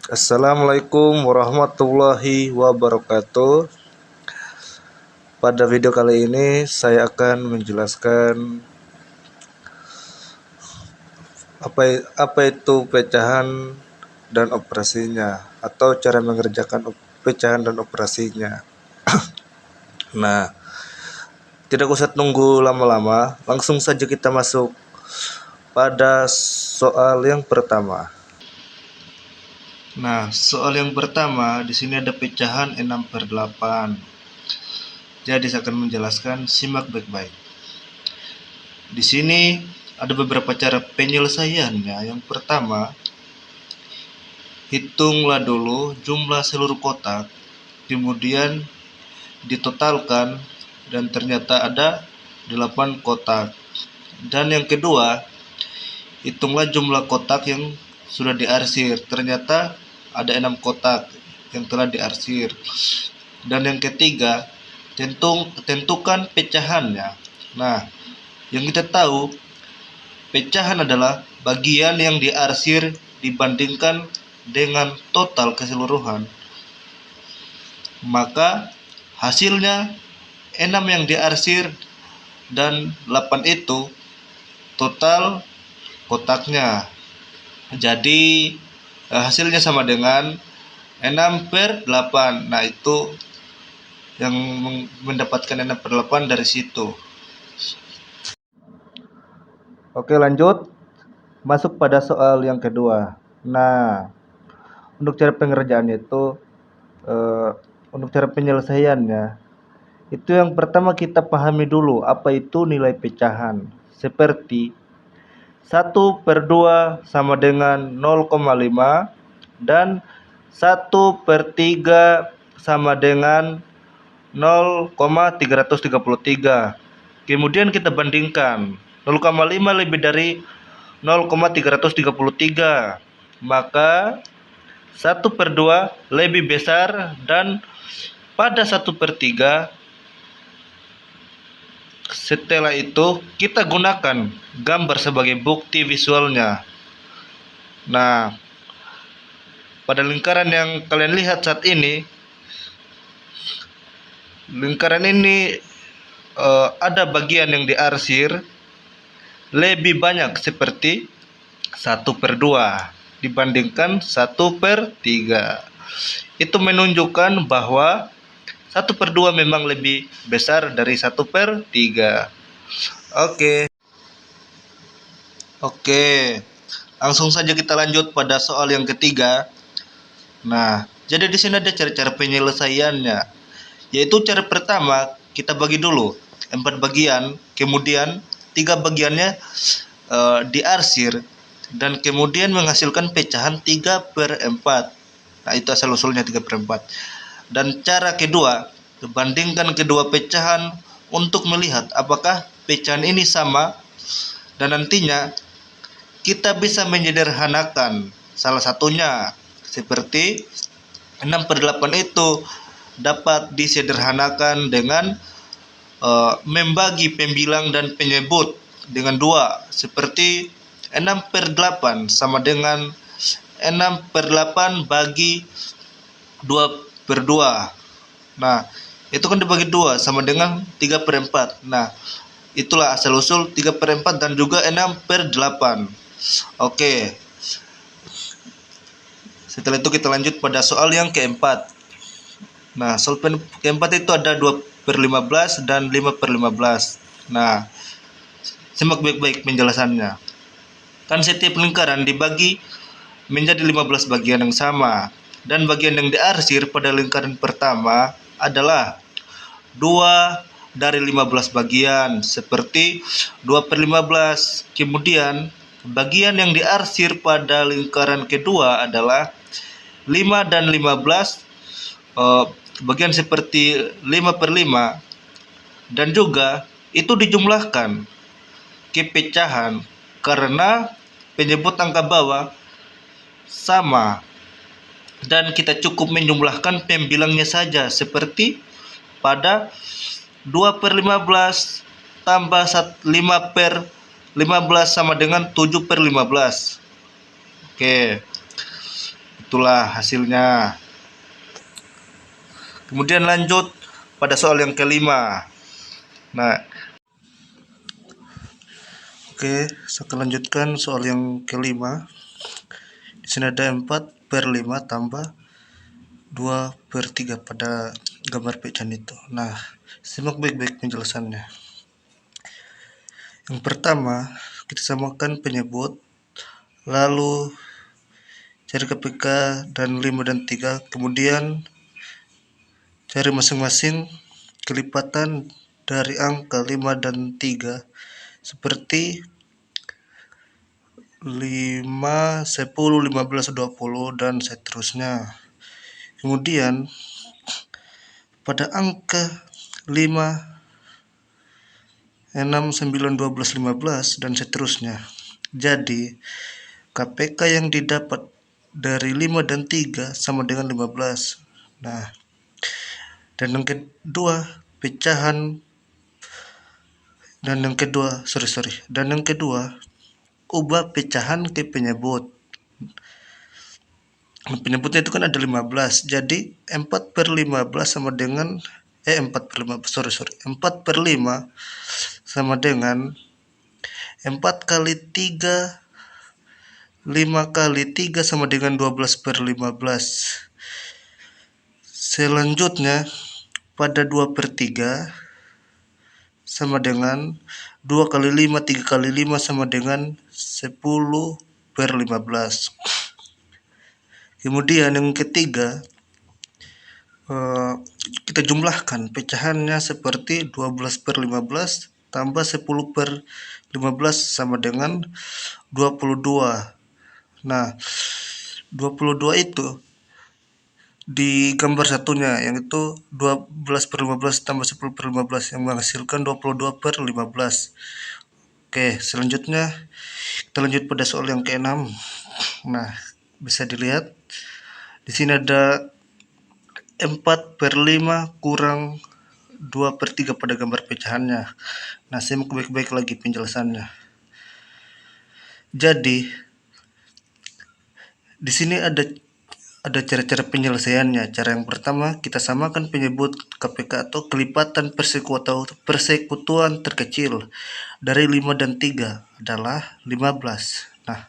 Assalamualaikum warahmatullahi wabarakatuh. Pada video kali ini saya akan menjelaskan apa itu pecahan dan operasinya atau cara mengerjakan pecahan dan operasinya. Nah, tidak usah tunggu lama-lama, langsung saja kita masuk pada soal yang pertama. Nah, soal yang pertama di sini ada pecahan 6/8. Jadi saya akan menjelaskan, simak baik-baik. Di sini ada beberapa cara penyelesaiannya. Yang pertama, hitunglah dulu jumlah seluruh kotak, kemudian ditotalkan dan ternyata ada 8 kotak. Dan yang kedua, hitunglah jumlah kotak yang sudah diarsir, ternyata ada 6 kotak yang telah diarsir. Dan yang ketiga, tentukan pecahannya. Nah, yang kita tahu, pecahan adalah bagian yang diarsir dibandingkan dengan total keseluruhan. Maka hasilnya 6 yang diarsir dan 8 itu total kotaknya. Jadi hasilnya sama dengan 6/8. Nah, itu yang mendapatkan 6/8 dari situ. Oke, lanjut. Masuk pada soal yang kedua. Nah, untuk cara pengerjaan itu, untuk cara penyelesaiannya, itu yang pertama kita pahami dulu apa itu nilai pecahan. Seperti 1/2 sama dengan 0,5 dan 1/3 sama dengan 0,333. Kemudian kita bandingkan 0,5 lebih dari 0,333, maka 1/2 lebih besar, dan pada 1/3 setelah itu kita gunakan gambar sebagai bukti visualnya. Nah, pada lingkaran yang kalian lihat saat ini, lingkaran ini ada bagian yang diarsir lebih banyak, seperti 1/2 dibandingkan 1/3. Itu menunjukkan bahwa 1/2 memang lebih besar dari 1/3. Oke, langsung saja kita lanjut pada soal yang ketiga. Nah, jadi di sini ada cara-cara penyelesaiannya. Yaitu cara pertama, kita bagi dulu 4 bagian, kemudian 3 bagiannya diarsir, dan kemudian menghasilkan pecahan 3/4. Nah, itu asal usulnya 3/4. Dan cara kedua, bandingkan kedua pecahan untuk melihat apakah pecahan ini sama, dan nantinya kita bisa menyederhanakan salah satunya, seperti 6/8 itu dapat disederhanakan dengan membagi pembilang dan penyebut dengan 2, seperti 6/8 sama dengan 6/8 bagi 2/2. Nah, itu kan dibagi 2 sama dengan 3/4. Nah, itulah asal usul 3/4 dan juga 6/8. Oke. Setelah itu kita lanjut pada soal yang keempat. Nah, soal keempat itu ada 2/15 dan 5/15. Nah, simak baik-baik penjelasannya. Kan setiap lingkaran dibagi menjadi 15 bagian yang sama, dan bagian yang diarsir pada lingkaran pertama adalah 2 dari 15 bagian, seperti 2/15. Kemudian bagian yang diarsir pada lingkaran kedua adalah 5 dan 15, bagian seperti 5/5, dan juga itu dijumlahkan ke pecahan karena penyebut angka bawah sama, dan kita cukup menjumlahkan pembilangnya saja, seperti pada 2/15 tambah 5/15 sama dengan 7/15. Oke, Itulah hasilnya. Kemudian lanjut pada soal yang kelima. Nah, oke, saya akan lanjutkan soal yang kelima. Di sini ada 4/5 tambah 2/3 pada gambar pecahan itu. Nah, simak baik-baik penjelasannya. Yang pertama, kita samakan penyebut, lalu cari KPK dan 5 dan 3, kemudian cari masing-masing kelipatan dari angka 5 dan 3 seperti 5, 10, 15, 20 dan seterusnya. Kemudian pada angka 5, 6, 9, 12, 15 dan seterusnya. Jadi KPK yang didapat dari 5 dan 3 sama dengan 15. Nah, dan yang kedua pecahan dan yang kedua ubah pecahan ke penyebut. Penyebutnya itu kan ada 15, jadi 4/15 sama dengan 4/5 sama dengan 4 kali 3, 5 kali 3 sama dengan 12/15. Selanjutnya pada 2/3 sama dengan 2 kali 5, 3 kali 5 sama dengan 10/15. Kemudian yang ketiga, kita jumlahkan pecahannya seperti 12/15 tambah 10/15 sama dengan 22. Nah, 22 itu di gambar satunya, yang itu 12/15 tambah 10/15 yang menghasilkan 22/15. Oke, selanjutnya kita lanjut pada soal yang keenam. Nah, bisa dilihat di sini ada 4/5 kurang 2/3 pada gambar pecahannya. Nah, simak baik-baik lagi penjelasannya. Jadi di sini ada cara-cara penyelesaiannya. Cara yang pertama, kita samakan penyebut KPK atau kelipatan persekutuan terkecil dari 5 dan 3 adalah 15. Nah,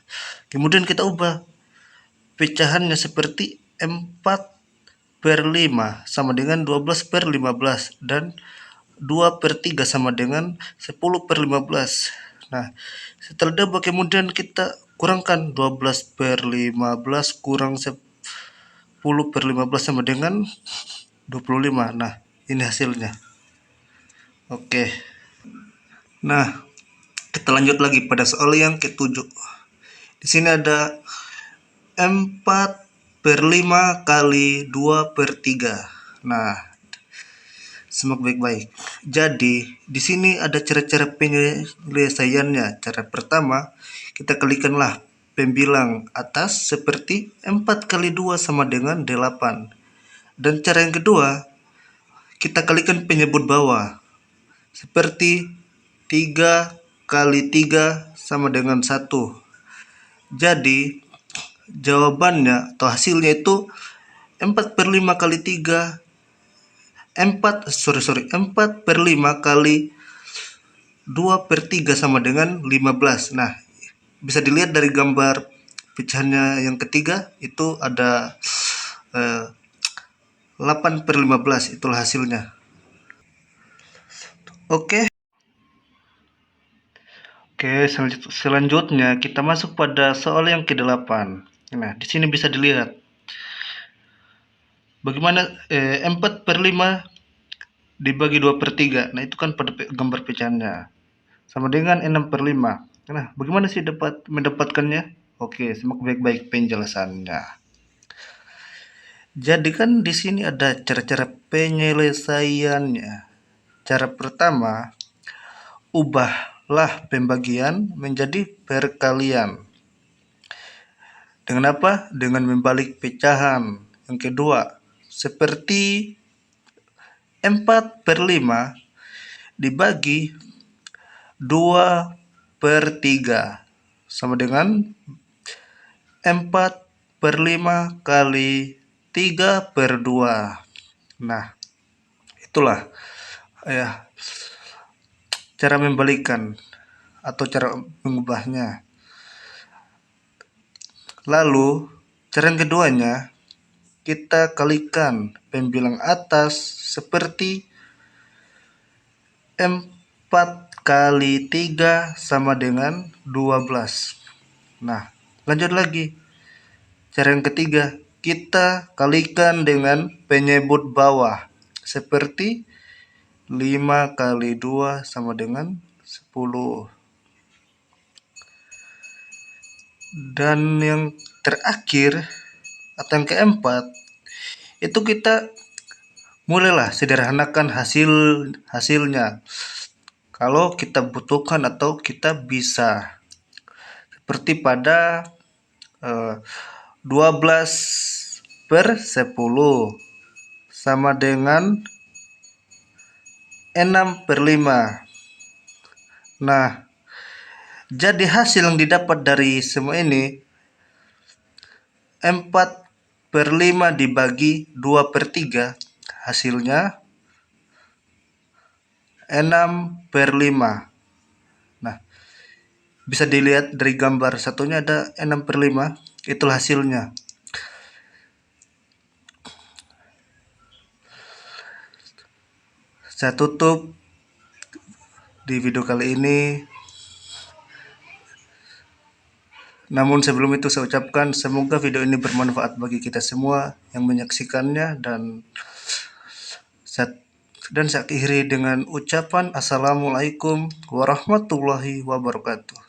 kemudian kita ubah pecahannya seperti 4/5 sama dengan 12/15 dan 2/3 sama dengan 10/15. Nah, setelah diubah kemudian kita kurangkan 12/15 kurang 10/15 sama dengan 25. Nah, ini hasilnya. Oke. Nah, kita lanjut lagi pada soal yang ketujuh. Di sini ada 4/5 kali 2/3. Nah, simak baik-baik. Jadi, di sini ada cara-cara penyelesaiannya. Cara pertama, kita kalikanlah pembilang atas seperti 4 kali 2 sama dengan 8. Dan cara yang kedua, kita kalikan penyebut bawah seperti 3 kali 3 sama dengan 1. Jadi jawabannya atau hasilnya itu 4/5 kali 3 4/5 kali 2/3 sama dengan 15. Nah, bisa dilihat dari gambar pecahannya yang ketiga itu ada 8/15, itulah hasilnya. Oke. Selanjutnya kita masuk pada soal yang ke-8. Nah, di sini bisa dilihat bagaimana 4/5 dibagi 2/3. Nah, itu kan pada gambar pecahannya. Sama dengan 6/5. Nah, bagaimana sih mendapatkannya? Oke, simak baik-baik penjelasannya. Jadi kan di sini ada cara-cara penyelesaiannya. Cara pertama, ubahlah pembagian menjadi perkalian. Dengan apa? Dengan membalik pecahan. Yang kedua, seperti 4/5 dibagi 2/3 sama dengan 4 per 5 kali 3 per 2. Nah, itulah ya cara membalikan atau cara mengubahnya. Lalu, cara yang keduanya, kita kalikan pembilang atas seperti 4 kali 3 sama dengan 12. Nah, lanjut lagi. Cara yang ketiga, kita kalikan dengan penyebut bawah. Seperti 5 kali 2 sama dengan 10. Dan yang terakhir atau yang keempat, itu kita mulailah sederhanakan hasilnya. Kalau kita butuhkan atau kita bisa. Seperti pada 12 per 10 sama dengan 6 per 5. Nah, jadi hasil yang didapat dari semua ini 4 per 5 dibagi 2 per 3, hasilnya 6 per 5. Nah, bisa dilihat dari gambar satunya ada 6 per 5, itulah hasilnya. Saya tutup di video kali ini. Namun sebelum itu saya ucapkan semoga video ini bermanfaat bagi kita semua yang menyaksikannya, dan saya akhiri dengan ucapan Assalamualaikum warahmatullahi wabarakatuh.